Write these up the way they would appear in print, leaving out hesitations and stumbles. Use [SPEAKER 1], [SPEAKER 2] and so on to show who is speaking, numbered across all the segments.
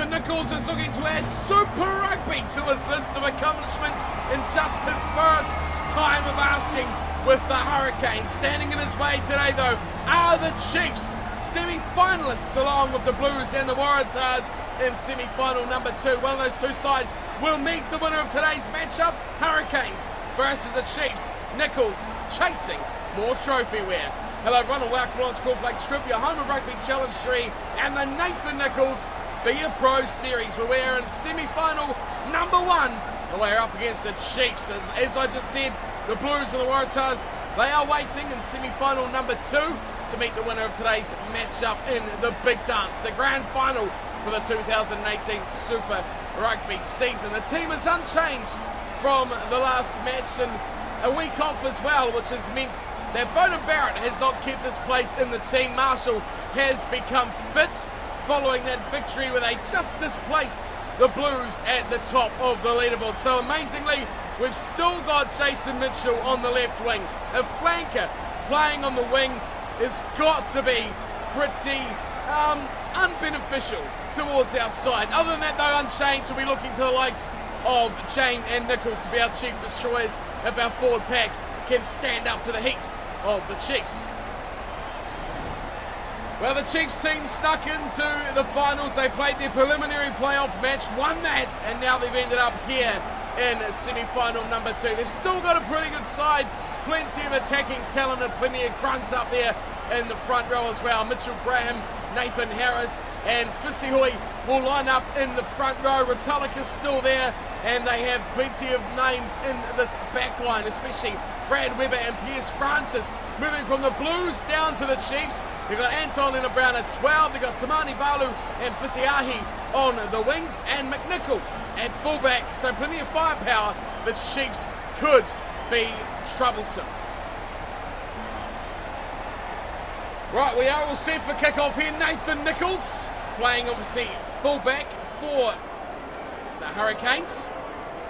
[SPEAKER 1] Nathan Nichoalls is looking to add Super Rugby to his list of accomplishments in just his first time of asking with the Hurricanes. Standing in his way today, though, are the Chiefs, semi-finalists along with the Blues and the Waratahs in semi-final number 2. One of those two sides will meet the winner of today's matchup, Hurricanes versus the Chiefs. Nichoalls chasing more trophy wear. Hello everyone and welcome along to Cornflakes Group, your home of Rugby Challenge 3 and the Nathan Nichoalls Be A Pro series, where we're in semi-final number 1 and we're up against the Chiefs. As I just said, the Blues and the Waratahs, they are waiting in semi-final number 2 to meet the winner of today's matchup in the big dance, the grand final for the 2018 Super Rugby season. The team is unchanged from the last match and a week off as well, which has meant that Bowden Barrett has not kept his place in the team. Marshall has become fit following that victory where they just displaced the Blues at the top of the leaderboard. So amazingly, we've still got Jason Mitchell on the left wing. A flanker playing on the wing has got to be pretty unbeneficial towards our side. Other than that, though, unchanged, we'll be looking to the likes of Jane and Nichoalls to be our chief destroyers if our forward pack can stand up to the heat of the Chiefs. Well, the Chiefs team snuck into the finals. They played their preliminary playoff match, won that, and now they've ended up here in semi-final number 2. They've still got a pretty good side, plenty of attacking talent and plenty of grunt up there in the front row as well. Mitchell Graham, Nathan Harris and Fisihui will line up in the front row. Retallick is still there, and they have plenty of names in this back line, especially Brad Weber and Piers Francis. Moving from the Blues down to the Chiefs, they've got Anton Brown at 12, they've got Tamani Valu and Fisiahi on the wings, and McNichol at fullback, so plenty of firepower. The Chiefs could be troublesome. Right, we are all set for kick-off here. Nathan Nichoalls playing obviously fullback for the Hurricanes.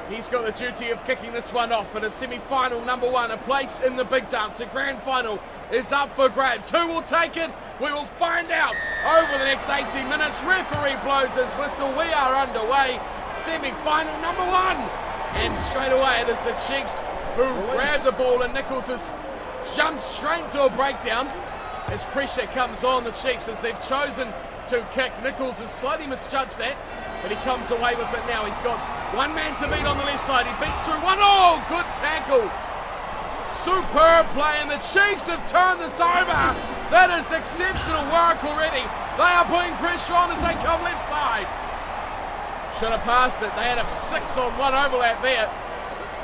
[SPEAKER 1] He's got the duty of kicking this one off at a semi-final number 1, a place in the big dance. The grand final is up for grabs. Who will take it? We will find out over the next 80 minutes. Referee blows his whistle. We are underway. Semi-final number 1. And straight away it is the Chiefs who grab the ball, and Nichoalls has jumped straight to a breakdown as pressure comes on the Chiefs as they've chosen to kick. Nichoalls has slightly misjudged that, but he comes away with it now. He's got one man to beat on the left side. He beats through one. Oh, good tackle. Superb play, and the Chiefs have turned this over. That is exceptional work already. They are putting pressure on as they come left side. Should have passed it. They had a 6-on-1 overlap there.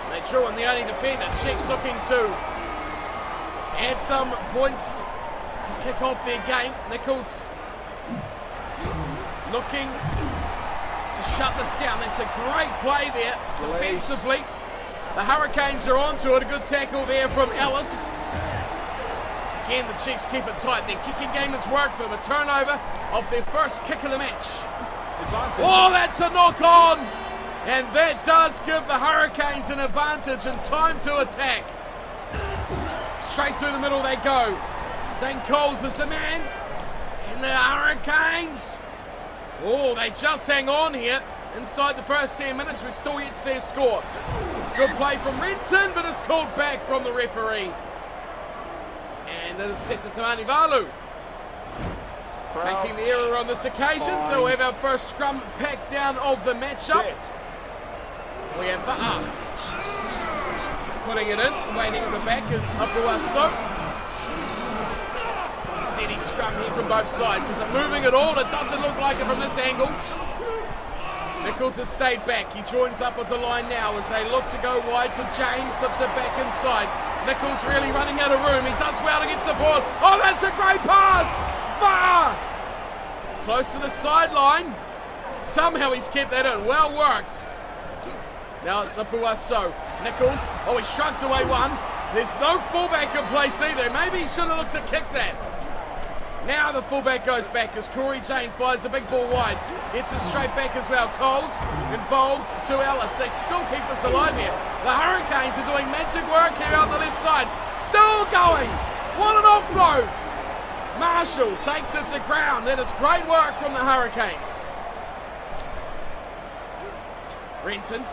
[SPEAKER 1] They drew in the only defender. Chiefs looking to add some points to kick off their game. Nichoalls looking to shut this down. That's a great play there defensively. The Hurricanes are onto it. A good tackle there from Ellis. Again, the Chiefs keep it tight. Their kicking game has worked for them. A turnover of their first kick of the match. Oh, that's a knock on. And that does give the Hurricanes an advantage and time to attack. Straight through the middle they go. Dane Coles is the man. And the Hurricanes, oh, they just hang on here. Inside the first 10 minutes, we're still yet to see a score. Good play from Renton, but it's called back from the referee. And it is set to Tamani Valu. Making the error on this occasion, so we have our first scrum pack down of the matchup. We have putting it in, waiting at the back is Apuaso. Steady scrum here from both sides. Is it moving at all? It doesn't look like it from this angle. Nichoalls has stayed back. He joins up with the line now as they look to go wide to James. Slips it back inside. Nichoalls really running out of room. He does well to get support. Oh, that's a great pass! Far! Close to the sideline. Somehow he's kept that in. Well worked. Now it's Apuaso. Nichoalls, oh, he shrugs away one. There's no fullback in place either. Maybe he should have looked to kick that. Now the fullback goes back as Corey Jane fires a big ball wide. Gets it straight back as well. Coles involved to Ellis. They still keep this alive here. The Hurricanes are doing magic work here on the left side. Still going. What an offload. Marshall takes it to ground. That is great work from the Hurricanes. Renton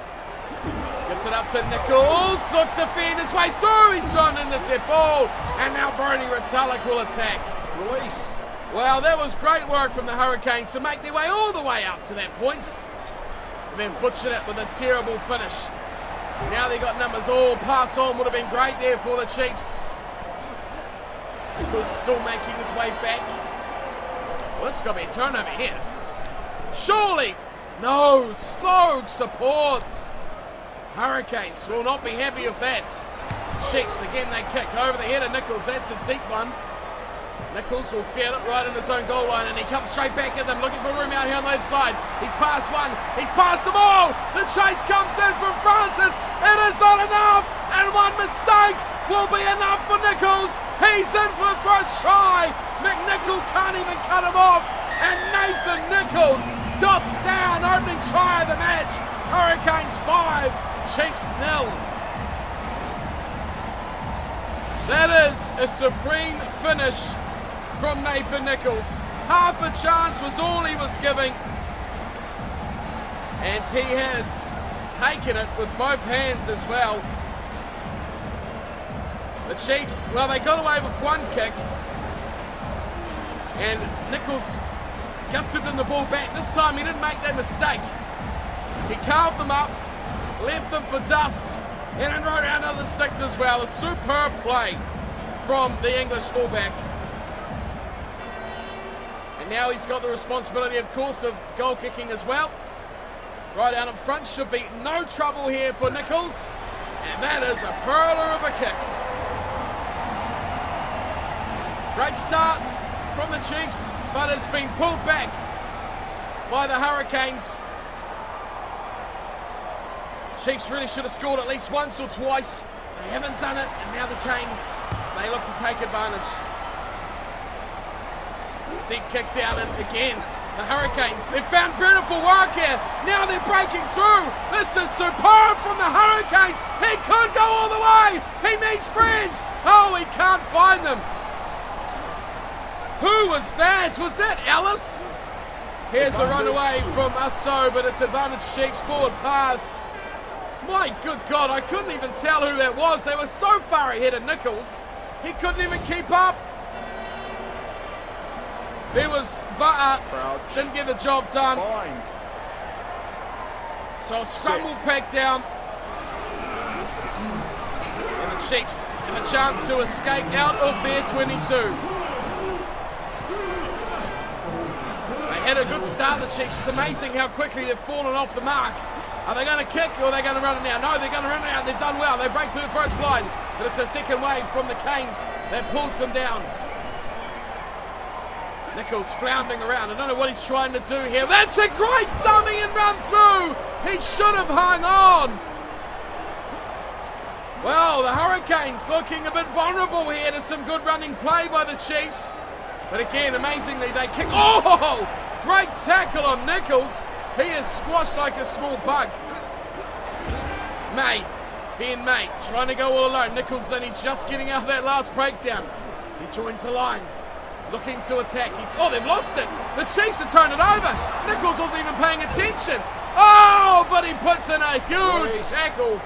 [SPEAKER 1] gives it up to Nichoalls. Looks to feed his way through. He's trying to intercept ball. And now Brody Retallick will attack.
[SPEAKER 2] Release.
[SPEAKER 1] Well, that was great work from the Hurricanes to make their way all the way up to that point. And then butchered it with a terrible finish. Now they got numbers all pass on. Would have been great there for the Chiefs. Nichoalls still making his way back. Well, this has got to be a turnover here. Surely. No, slow support. Hurricanes will not be happy with that. Chiefs, again, they kick over the head of Nichoalls. That's a deep one. Nichoalls will field it right in his own goal line, and he comes straight back at them, looking for room out here on the left side. He's passed one. He's passed them all. The chase comes in from Francis. It is not enough, and one mistake will be enough for Nichoalls. He's in for the first try. McNichol can't even cut him off, and Nathan Nichoalls dots down, opening try of the match. Hurricanes 5, Chiefs 0. That is a supreme finish from Nathan Nichoalls. Half a chance was all he was giving, and he has taken it with both hands as well. The Chiefs, well, they got away with one kick, and Nichoalls gifted them the ball back. This time he didn't make that mistake. He carved them up, left them for dust, and then wrote out another 6 as well. A superb play from the English fullback. And now he's got the responsibility, of course, of goal kicking as well. Right out up front, should be no trouble here for Nichoalls. And that is a pearler of a kick. Great start from the Chiefs, but it's been pulled back by the Hurricanes. Chiefs really should have scored at least once or twice. They haven't done it, and now the Canes, they look to take advantage. Deep kick down, and again, the Hurricanes, they've found beautiful work here. Now they're breaking through. This is superb from the Hurricanes. He could go all the way. He needs friends. Oh, he can't find them. Who was that? Was that Ellis? Here's a runaway from Usso, but it's advantage Chiefs. Forward pass. My good God, I couldn't even tell who that was. They were so far ahead of Nichoalls. He couldn't even keep up. There was Va'a, didn't get the job done.
[SPEAKER 2] Bind.
[SPEAKER 1] So a scramble pack down. And the Chiefs have a chance to escape out of their 22. They had a good start, the Chiefs. It's amazing how quickly they've fallen off the mark. Are they going to kick or are they going to run it now? No, they're going to run it out. They've done well. They break through the first line. But it's a second wave from the Canes that pulls them down. Nichoalls floundering around. I don't know what he's trying to do here. That's a great dummy and run through. He should have hung on. Well, the Hurricanes looking a bit vulnerable here to some good running play by the Chiefs. But again, amazingly, they kick. Oh, great tackle on Nichoalls. He is squashed like a small bug. Ben May, trying to go all alone. Nichoalls only just getting out of that last breakdown. He joins the line, looking to attack. They've lost it. The Chiefs have turned it over. Nichoalls wasn't even paying attention. Oh, but he puts in a huge tackle.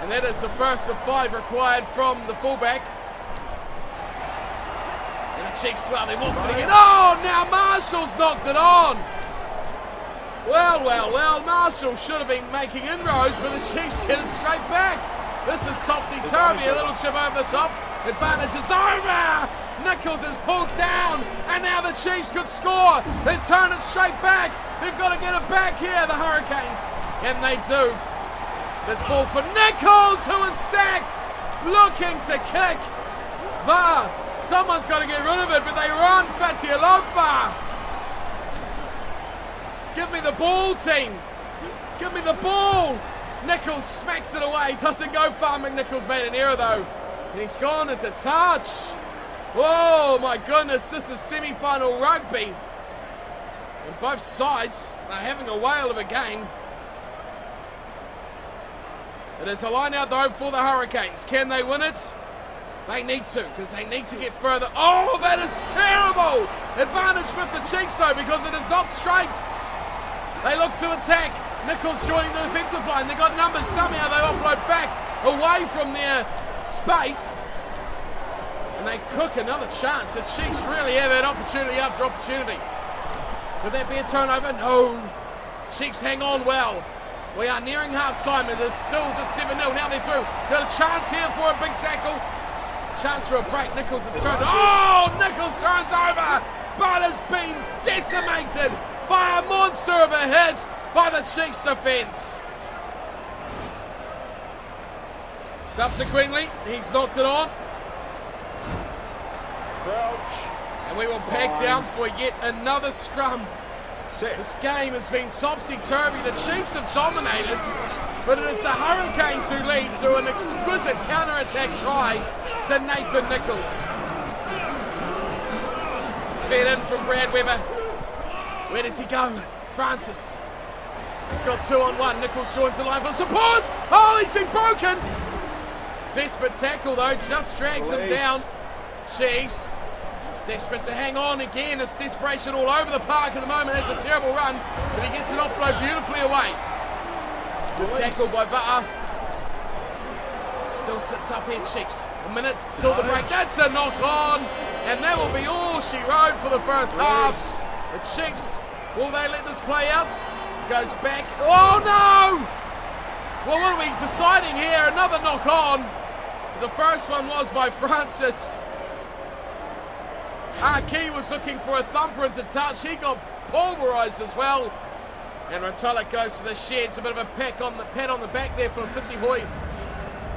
[SPEAKER 1] And that is the first of 5 required from the fullback. And the Chiefs, well, they've lost it again. Oh, now Marshall's knocked it on. Well, Marshall should have been making inroads, but the Chiefs get it straight back. This is topsy-turvy, a little chip over the top. Advantage is over. Nichoalls is pulled down, and now the Chiefs could score. They turn it straight back. They've got to get it back here, the Hurricanes. And they do. This ball for Nichoalls, who is sacked, looking to kick. Someone's got to get rid of it, but they run Fatialofa. Give me the ball, team. Give me the ball. Nichoalls smacks it away. Doesn't go far. McNichols made an error, though. And he's gone into touch. Whoa, my goodness. This is semi-final rugby. And both sides are having a whale of a game. It is a line out, though, for the Hurricanes. Can they win it? They need to, because they need to get further. Oh, that is terrible. Advantage with the Chiefs, though, because it is not straight. They look to attack. Nichoalls joining the defensive line. They got numbers. Somehow they offload back away from their space. And they cook another chance. The Chiefs really have had opportunity after opportunity. Could that be a turnover? No. Chiefs hang on well. We are nearing half-time and there's still just 7-0. Now they're through. Got a chance here for a big tackle. Chance for a break. Nichoalls has turned. Oh! Nichoalls turns over! But has been decimated by a monster of a hit by the Chiefs defence. Subsequently, he's knocked it on. And we will pack down for yet another scrum. This game has been topsy-turvy. The Chiefs have dominated, but it is the Hurricanes who lead through an exquisite counter-attack try to Nathan Nichoalls. It's fed in from Brad Weber. Where does he go? Francis. He's got 2-on-1. Nichoalls joins the line for support. Oh, he's been broken. Desperate tackle though, just drags him down. Chiefs desperate to hang on again. It's desperation all over the park at the moment. It's a terrible run, but he gets an offload beautifully away. Good tackle by Va'a. Still sits up here, Chiefs. A minute till the break. That's a knock on, and that will be all she wrote for the first half. The Chiefs, will they let this play out? Goes back. Oh no! Well, what are we deciding here? Another knock on. The first one was by Francis. Aki was looking for a thumper into touch. He got pulverised as well. And Rotullik goes to the sheds. A bit of a pat on the back there for Fisihui.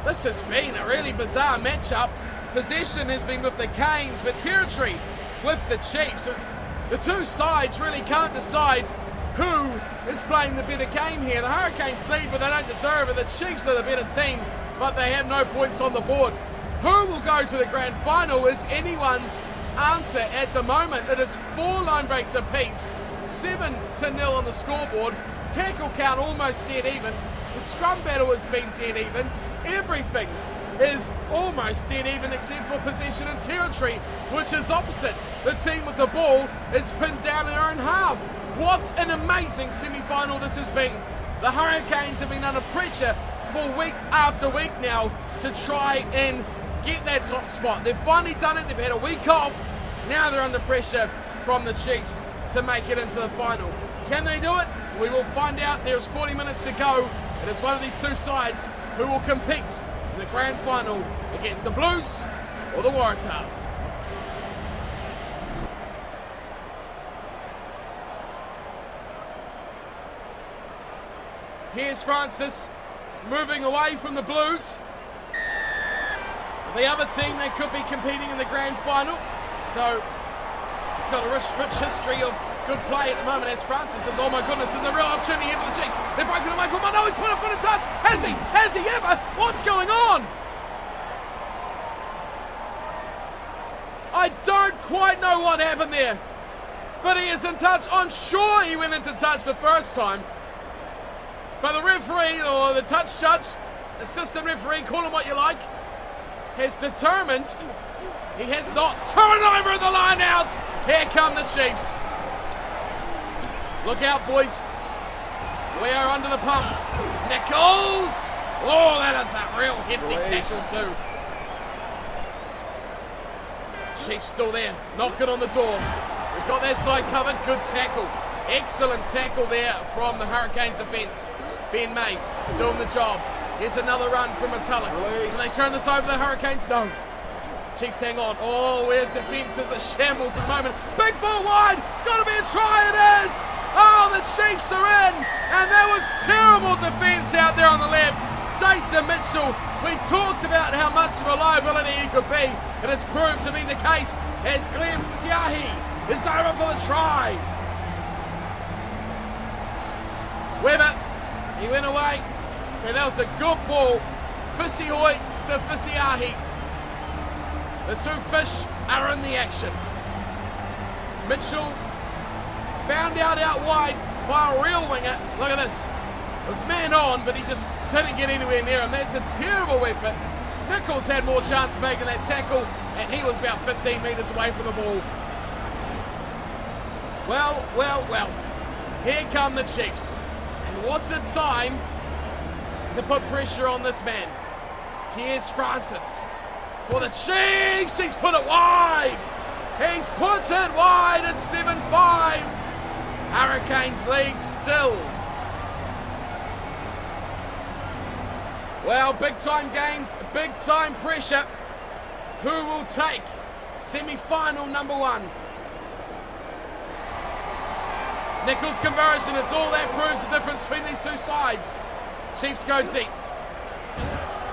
[SPEAKER 1] This has been a really bizarre matchup. Possession has been with the Canes, but territory with the Chiefs. As the two sides really can't decide who is playing the better game here. The Hurricanes lead, but they don't deserve it. The Chiefs are the better team, but they have no points on the board. Who will go to the grand final is anyone's answer at the moment. It is 4 line breaks apiece, 7-0 on the scoreboard. Tackle count almost dead even. The scrum battle has been dead even. Everything is almost dead even except for possession and territory, which is opposite. The team with the ball is pinned down in their own half. What an amazing semi-final this has been. The Hurricanes have been under pressure for week after week now to try and get that top spot. They've finally done it. They've had a week off. Now they're under pressure from the Chiefs to make it into the final. Can they do it? We will find out. There's 40 minutes to go. It is one of these two sides who will compete in the grand final against the Blues or the Waratahs. Here's Francis moving away from the Blues. The other team that could be competing in the grand final. So it's got a rich history of good play at the moment as Francis says, oh my goodness, there's a real opportunity here for the Chiefs. They're breaking away from one. Oh, he's put a foot in touch. Has he? Has he ever? What's going on? I don't quite know what happened there. But he is in touch. I'm sure he went into touch the first time. But the referee, or the touch judge, assistant referee, call him what you like, has determined he has not. Turnover in the line out. Here come the Chiefs. Look out, boys. We are under the pump. Nichoalls. Oh, that is a real hefty tackle too. Chiefs still there. Knocking on the door. We've got that side covered. Good tackle. Excellent tackle there from the Hurricanes defence. Ben May doing the job. Here's another run from Rotullik. Can they turn this over the Hurricanes? No. Chiefs hang on. Oh, we're defence is a shambles at the moment. Big ball wide. Got to be a try. It is. Oh, the Chiefs are in. And there was terrible defence out there on the left. Jason Mitchell. We talked about how much of a liability he could be. It has proved to be the case as Glenn Fisiahi is over for the try. Weber. He went away, and that was a good ball. Fisihui to Fisiahi. The two fish are in the action. Mitchell found out wide by a real winger. Look at this. It was man on, but he just didn't get anywhere near him. That's a terrible effort. Nichoalls had more chance of making that tackle, and he was about 15 metres away from the ball. Well. Here come the Chiefs. what's a time to put pressure on this man? Here's Francis for the Chiefs. He's put it wide. He's put it wide at 7-5. Hurricanes lead still. Well, big time games, big time pressure. Who will take semi-final number 1? Nichoalls' conversion is all that proves the difference between these two sides. Chiefs go deep.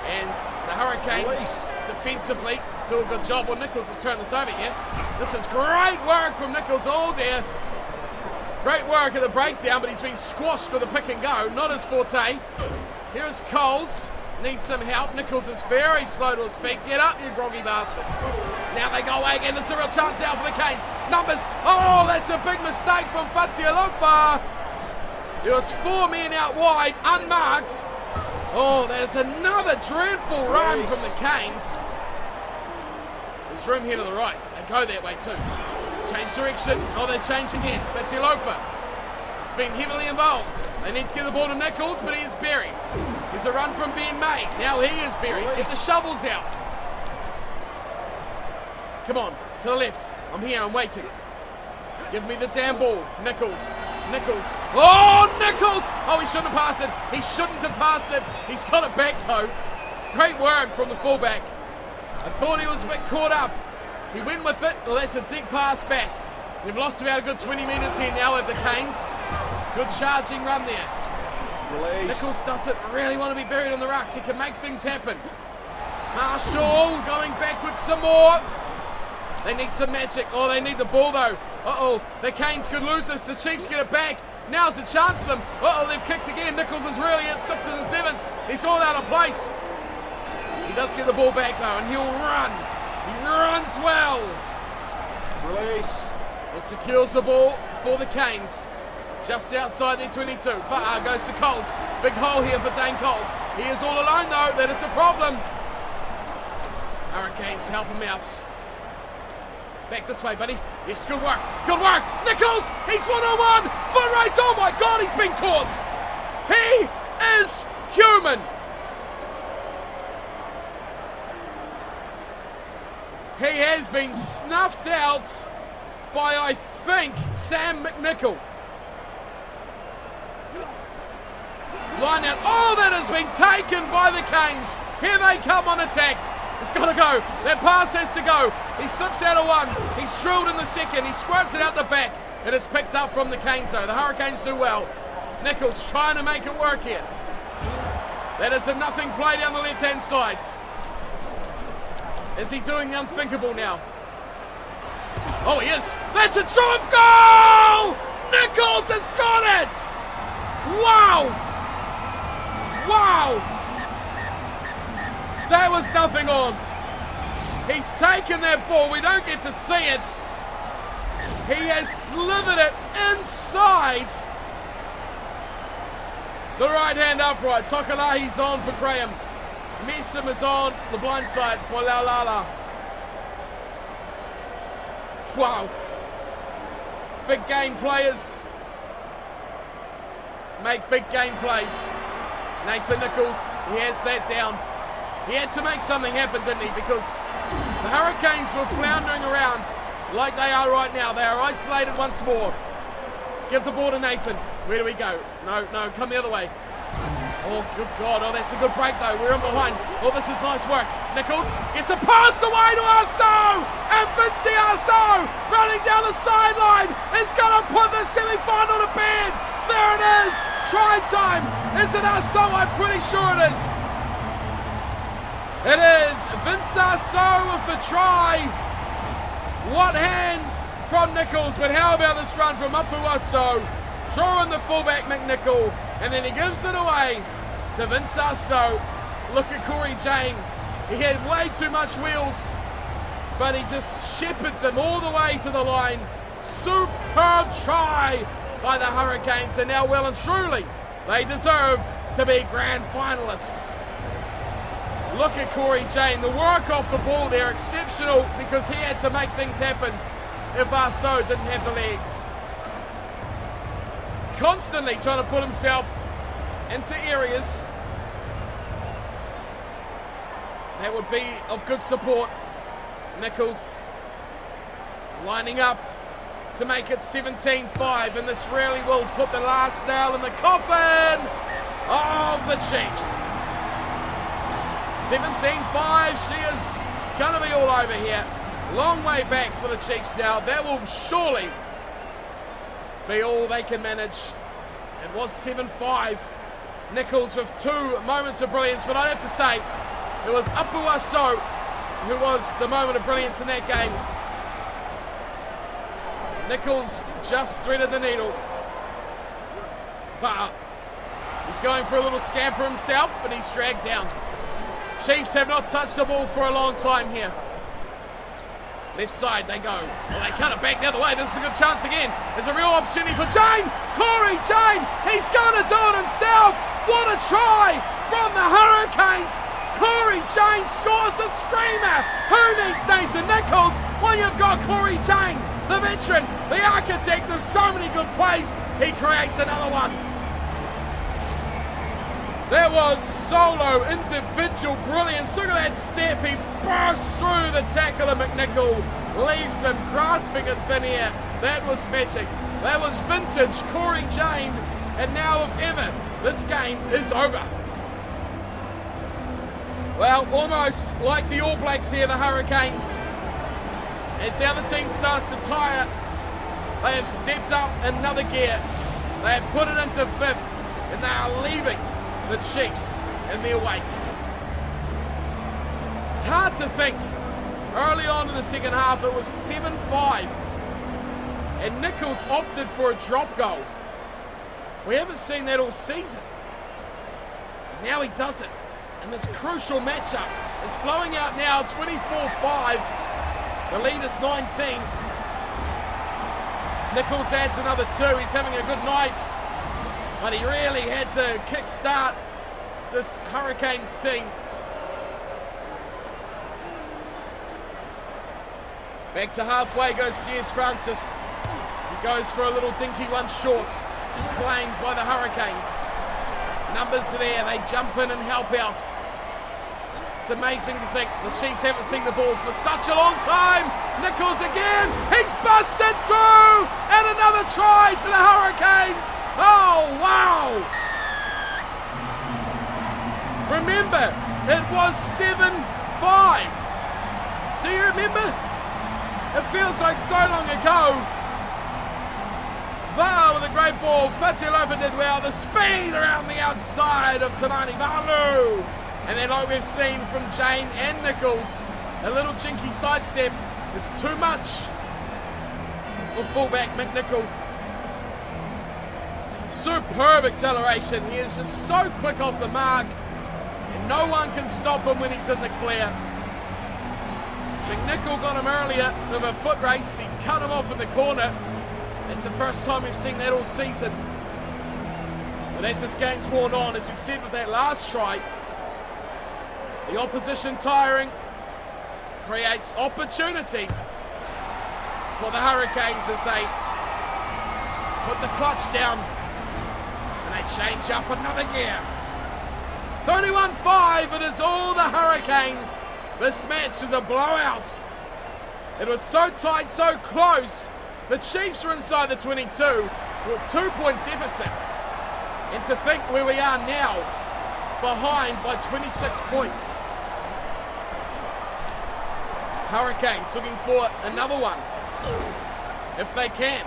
[SPEAKER 1] And the Hurricanes defensively do a good job. Well, Nichoalls has turned this over here. This is great work from Nichoalls all there. Great work at the breakdown, but he's been squashed with a pick and go. Not his forte. Here's Coles. Needs some help. Nichoalls is very slow to his feet. Get up, you groggy bastard. Now they go away again. There's a real chance now for the Canes. Numbers. Oh, that's a big mistake from Fatialofa. There was 4 men out wide, unmarked. Oh, there's another dreadful run from the Canes. There's room here to the right. They go that way too. Change direction. Oh, they change again. Fatialofa. Been heavily involved. They need to get the ball to Nichoalls, but he is buried. There's a run from being made. Now he is buried. Get the shovels out. Come on, to the left. I'm here, I'm waiting. Give me the damn ball. Nichoalls. Nichoalls. Oh, Nichoalls! Oh, he shouldn't have passed it. He shouldn't have passed it. He's got it back though. Great work from the fullback. I thought he was a bit caught up. He went with it. Well, that's a deep pass back. They've lost about a good 20 metres here now with the Canes. Good charging run there.
[SPEAKER 2] Release.
[SPEAKER 1] Nichoalls doesn't really want to be buried in the rucks. He can make things happen. Marshall going backwards some more. They need some magic. Oh, they need the ball though. Uh-oh, the Canes could lose this. The Chiefs get it back. Now's the chance for them. Uh-oh, they've kicked again. Nichoalls is really at 6s and 7s. He's all out of place. He does get the ball back though, and he'll run. He runs well.
[SPEAKER 2] Release.
[SPEAKER 1] It secures the ball for the Canes. Just outside their 22. Ba'a goes to Coles. Big hole here for Dane Coles. He is all alone though. That is a problem. Hurricanes help him out. Back this way, buddy. Yes, good work. Good work. Nichoalls. He's 1-on-1. Foot race. Oh my God, he's been caught. He is human. He has been snuffed out by, I think, Sam McNichol. Line out. Oh, that has been taken by the Canes. Here they come on attack. It's got to go. That pass has to go. He slips out of one. He's drilled in the second. He squirts it out the back. It is picked up from the Canes, though. The Hurricanes do well. Nichoalls trying to make it work here. That is a nothing play down the left-hand side. Is he doing the unthinkable now? Oh, he is. That's a drop goal! Nichoalls has got it! Wow! Wow! There was nothing on. He's taken that ball. We don't get to see it. He has slithered it inside the right hand upright. Tokalahi's on for Graham. Messam is on the blind side for Laulala. Wow. Big game players make big game plays. Nathan Nichoalls, he has that down. He had to make something happen, didn't he? Because the Hurricanes were floundering around like they are right now. They are isolated once more. Give the ball to Nathan. Where do we go? No, come the other way. Oh, good God. Oh, that's a good break, though. We're in behind. Oh, this is nice work. Nichoalls gets a pass away to Arceau. And Vinci Arceau running down the sideline. It's going to put the semi-final to bed. There it is. Try time. Is it Arceau? I'm pretty sure it is. It is Vince Arceau with the try. What hands from Nichoalls, but how about this run from Apu Arceau? Drawing the fullback McNichol, and then he gives it away to Vince Arceau. Look at Corey Jane. He had way too much wheels, but he just shepherds him all the way to the line. Superb try by the Hurricanes, and now well and truly they deserve to be grand finalists. Look at Corey Jane. The work off the ball there, exceptional, because he had to make things happen if Arceau didn't have the legs. Constantly trying to put himself into areas that would be of good support. Nichoalls lining up to make it 17-5, and this really will put the last nail in the coffin of the Chiefs. 17-5, she is going to be all over here. Long way back for the Chiefs now. That will surely be all they can manage. It was 7-5. Nichoalls with 2 moments of brilliance, but I'd have to say it was Apuaso who was the moment of brilliance in that game. Nichoalls just threaded the needle. But he's going for a little scamper himself, and he's dragged down. Chiefs have not touched the ball for a long time here. Left side they go. Well, they cut it back the other way. This is a good chance again. There's a real opportunity for Jane. Corey Jane. He's going to do it himself. What a try from the Hurricanes. Corey Jane scores a screamer. Who needs Nathan Nichoalls? Well, you've got Corey Jane, the veteran, the architect of so many good plays. He creates another one. There was solo individual brilliance. Look at that step. He bursts through the tackle of McNichol, leaves him grasping at thin air. That was magic. That was vintage Corey Jane. And now, if ever, this game is over. Well, almost like the All Blacks here, the Hurricanes. As the other team starts to tire, they have stepped up another gear. They have put it into 5th, and they are leaving the Chiefs in their wake. It's hard to think. Early on in the second half, it was 7-5, and Nichoalls opted for a drop goal. We haven't seen that all season. And now he does it in this crucial matchup. It's blowing out now, 24-5. The lead is 19. Nichoalls adds another 2. He's having a good night. But he really had to kick-start this Hurricanes team. Back to halfway goes Piers Francis. He goes for a little dinky one short. It's claimed by the Hurricanes. Numbers are there. They jump in and help out. It's amazing to think the Chiefs haven't seen the ball for such a long time. Nichoalls again. He's busted through. And another try to the Hurricanes. Oh, wow! Remember, it was 7-5. Do you remember? It feels like so long ago. Va'a with a great ball. Fatilofa did well. The speed around the outside of Tamani Valu. And then, like we've seen from Jane and Nichoalls, a little jinky sidestep is too much for fullback McNichol. Superb acceleration. He is just so quick off the mark, and no one can stop him when he's in the clear. McNichol got him earlier with a foot race. He cut him off in the corner. It's the first time we've seen that all season. But as this game's worn on, as we said with that last try, the opposition tiring creates opportunity for the Hurricanes as they put the clutch down. And they change up another gear. 31-5, it is all the Hurricanes. This match is a blowout. It was so tight, so close. The Chiefs were inside the 22, with a 2-point deficit. And to think where we are now, behind by 26 points. Hurricanes looking for another one, if they can.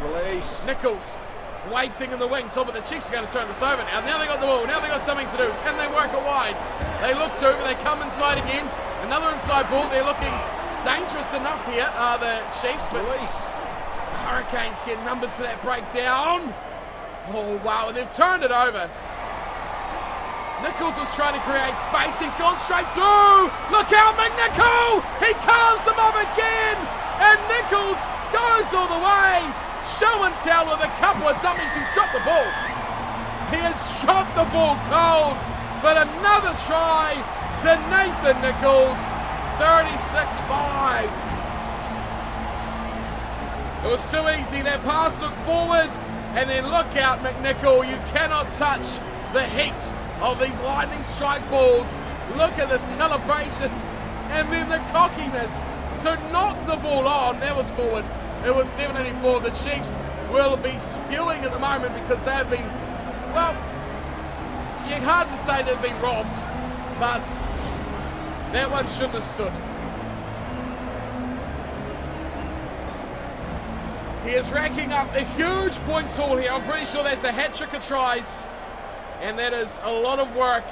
[SPEAKER 2] Release.
[SPEAKER 1] Nichoalls waiting in the wings. Oh, but the Chiefs are going to turn this over now. Now they got the ball. Now they got something to do. Can they work it wide? They look to, but they come inside again. Another inside ball. They're looking dangerous enough here, are the Chiefs. But
[SPEAKER 2] Release.
[SPEAKER 1] the Hurricanes get numbers for that breakdown. Oh, wow. And they've turned it over. Nichoalls was trying to create space. He's gone straight through. Look out, McNichol! He carves him up again. And Nichoalls goes all the way. Show and tell with a couple of dummies. He's dropped the ball. He has dropped the ball cold. But another try to Nathan Nichoalls. 36-5. It was too easy. That pass looked forward. And then look out, McNichol. You cannot touch the heat of these lightning strike balls. Look at the celebrations and then the cockiness to knock the ball on. That was forward. It was definitely forward. The Chiefs will be spewing at the moment because they have been, well, it's hard to say they've been robbed, but that one shouldn't have stood. He is racking up a huge points haul here. I'm pretty sure that's a hat-trick of tries, and that is a lot of work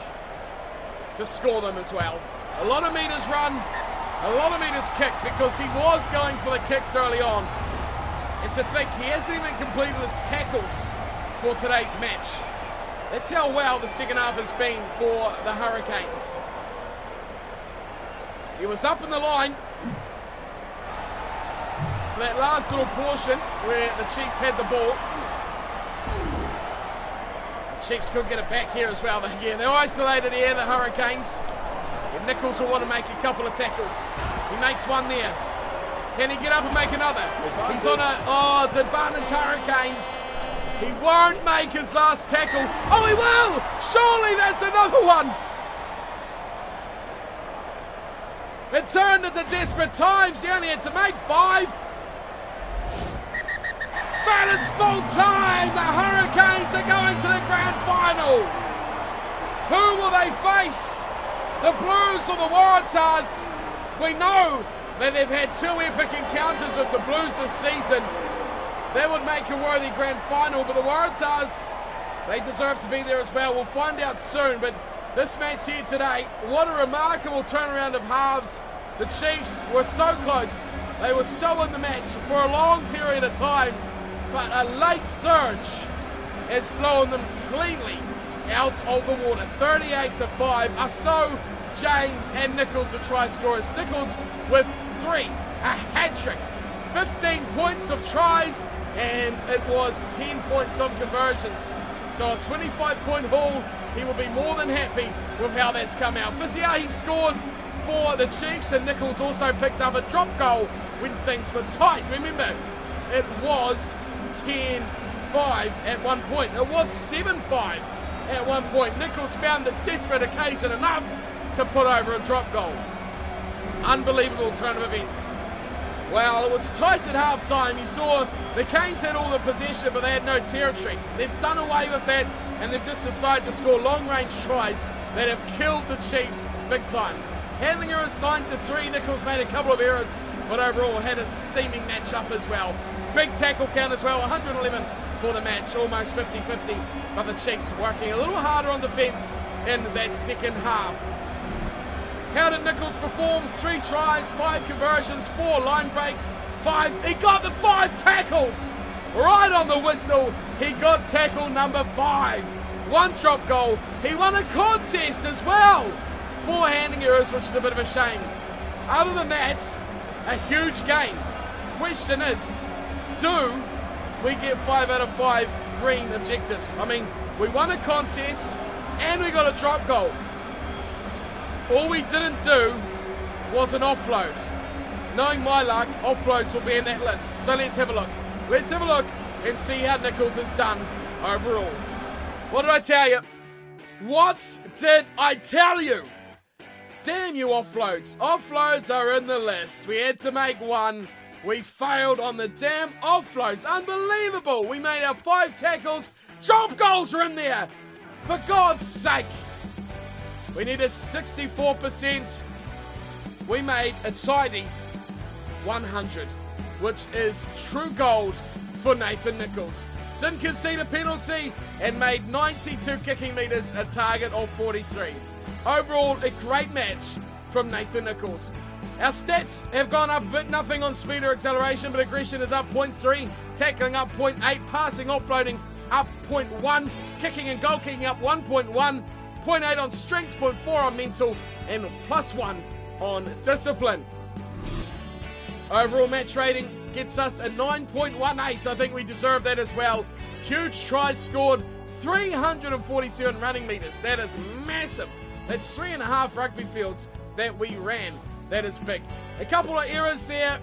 [SPEAKER 1] to score them as well. A lot of meters run, a lot of meters kicked, because he was going for the kicks early on. And to think he hasn't even completed his tackles for today's match. That's how well the second half has been for the Hurricanes. He was up in the line for that last little portion where the Chiefs had the ball. The Chiefs could get it back here as well. Yeah, they're isolated here, the Hurricanes. And Nichoalls will want to make a couple of tackles. He makes one there. Can he get up and make another? He's on a, it's advantage Hurricanes. He won't make his last tackle. Oh, he will! Surely that's another one. It turned into desperate times. He only had to make 5. That is full time. The Hurricanes are going to the grand final. Who will they face? The Blues or the Waratahs? We know that they've had 2 epic encounters with the Blues this season. That would make a worthy grand final, but the Waratahs, they deserve to be there as well. We'll find out soon, but this match here today, what a remarkable turnaround of halves. The Chiefs were so close. They were so in the match for a long period of time, but a late surge has blown them cleanly out of the water. 38-5. Aso, Jane and Nichoalls the try scorers. Nichoalls with 3, a hat-trick, 15 points of tries, and it was 10 points of conversions. So a 25-point haul. He will be more than happy with how that's come out. Fizia, he scored for the Chiefs, and Nichoalls also picked up a drop goal when things were tight. Remember, it was 10-5 at one point. It was 7-5 at one point. Nichoalls found the desperate occasion enough to put over a drop goal. Unbelievable turn of events. Well, it was tight at half-time. You saw the Canes had all the possession, but they had no territory. They've done away with that, and they've just decided to score long-range tries that have killed the Chiefs big time. Handling errors 9-3. Nichoalls made a couple of errors, but overall had a steaming match-up as well. Big tackle count as well, 111 for the match, almost 50-50. But the Chiefs working a little harder on defence in that second half. How did Nichoalls perform? 3 tries, 5 conversions, 4 line breaks, 5. He got the 5 tackles! Right on the whistle, he got tackle number 5. 1 drop goal. He won a contest as well. 4 handing errors, which is a bit of a shame. Other than that, a huge game. Question is, do we get 5 out of 5 green objectives? I mean, we won a contest and we got a drop goal. All we didn't do was an offload. Knowing my luck, offloads will be in that list. So let's have a look. Let's have a look and see how Nichoalls has done overall. What did I tell you? What did I tell you? Damn you offloads. Offloads are in the list. We had to make 1. We failed on the damn offloads. Unbelievable. We made our 5 tackles. Drop goals are in there. For God's sake. We needed 64%. We made a tidy 100, which is true gold for Nathan Nichoalls. Didn't concede a penalty and made 92 kicking metres, a target of 43. Overall, a great match from Nathan Nichoalls. Our stats have gone up a bit, nothing on speed or acceleration, but aggression is up 0.3, tackling up 0.8, passing, offloading up 0.1, kicking and goal kicking up 1.1, 0.8 on strength, 0.4 on mental, and +1 on discipline. Overall match rating gets us a 9.18. I think we deserve that as well. Huge tries scored, 347 running metres. That is massive. That's 3.5 rugby fields that we ran. That is big. A couple of errors there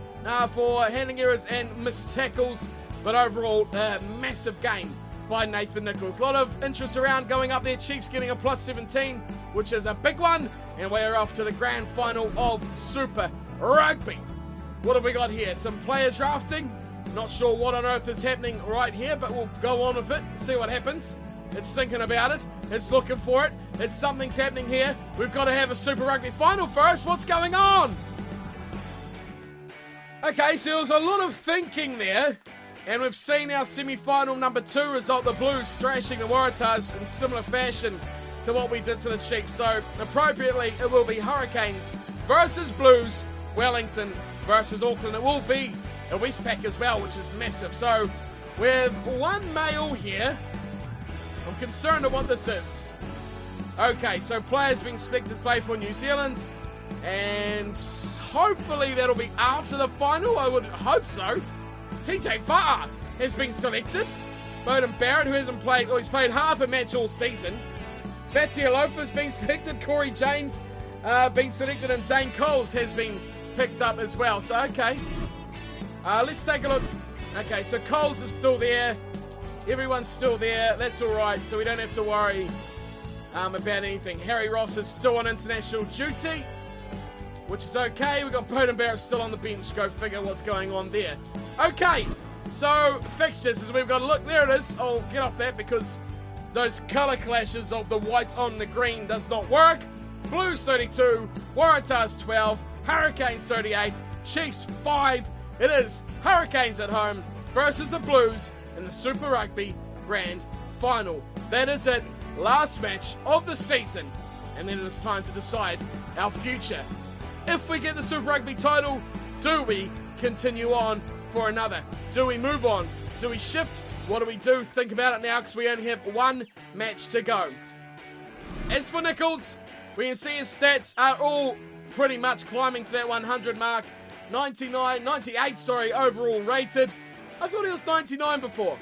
[SPEAKER 1] for handling errors and missed tackles. But overall, a massive game by Nathan Nichoalls. A lot of interest around going up there. Chiefs getting a +17, which is a big one. And we're off to the grand final of Super Rugby. What have we got here? Some player drafting. Not sure what on earth is happening right here, but we'll go on with it, see what happens. It's thinking about it. It's looking for it. Something's happening here. We've got to have a Super Rugby final first. What's going on? Okay, so there was a lot of thinking there. And we've seen our semi-final number 2 result, the Blues thrashing the Waratahs in similar fashion to what we did to the Chiefs. So, appropriately, it will be Hurricanes versus Blues, Wellington versus Auckland. It will be a Westpac as well, which is massive. So, with one male here, I'm concerned at what this is. Okay, so players being selected to play for New Zealand, and hopefully that'll be after the final. I would hope so. TJ Fa'a has been selected. Beauden Barrett, who hasn't played, he's played half a match all season. Fatialofa's been selected. Corey Janes been selected, and Dane Coles has been picked up as well. So, okay. Let's take a look. Okay, so Coles is still there. Everyone's still there. That's all right, so we don't have to worry about anything. Harry Ross is still on international duty, which is okay. We've got Beauden Barrett still on the bench. Go figure what's going on there. Okay, so fixtures as we've got to look. There it is. I'll get off that because those colour clashes of the white on the green does not work. Blues 32, Waratahs 12, Hurricanes 38, Chiefs 5. It is Hurricanes at home versus the Blues in the Super Rugby Grand Final. That is it. Last match of the season. And then it's time to decide our future. If we get the Super Rugby title, do we continue on for another? Do we move on? Do we shift? What do we do? Think about it now because we only have one match to go. As for Nichoalls, we can see his stats are all pretty much climbing to that 100 mark. 98 overall rated. I thought he was 99 before.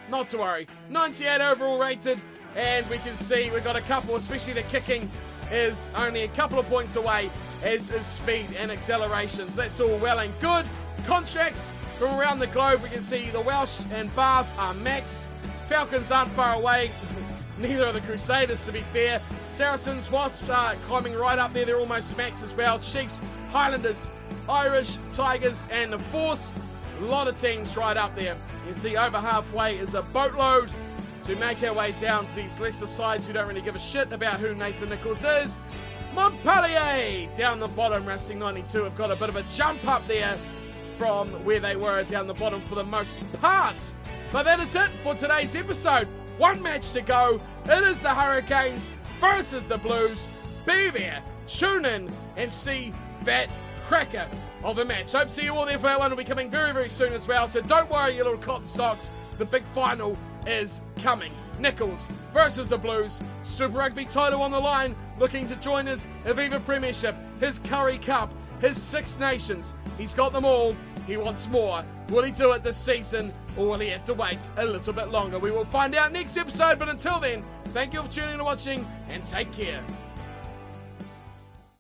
[SPEAKER 1] Not to worry. 98 overall rated. And we can see we've got a couple, especially the kicking is only a couple of points away as is speed and accelerations. That's all well and good. Contracts from around the globe, we can see the Welsh and Bath are maxed. Falcons aren't far away. Neither are the Crusaders, to be fair. Saracens, Wasps are climbing right up there. They're almost maxed as well. Chiefs, Highlanders, Irish, Tigers, and the Force. A lot of teams right up there. You can see over halfway is a boatload. So we make our way down to these lesser sides who don't really give a shit about who Nathan Nichoalls is. Montpellier down the bottom, Racing 92 have got a bit of a jump up there from where they were down the bottom for the most part. But that is it for today's episode. One match to go. It is the Hurricanes versus the Blues. Be there, tune in, and see that cracker of a match. Hope to see you all there for that one. Will be coming very, very soon as well. So don't worry, you little cotton socks. The big final is coming. Nichoalls versus the Blues. Super Rugby title on the line. Looking to join his Aviva Premiership, his Curry Cup, his Six Nations. He's got them all. He wants more. Will he do it this season, or will he have to wait a little bit longer? We will find out next episode, but until then, thank you for tuning in and watching, and take care.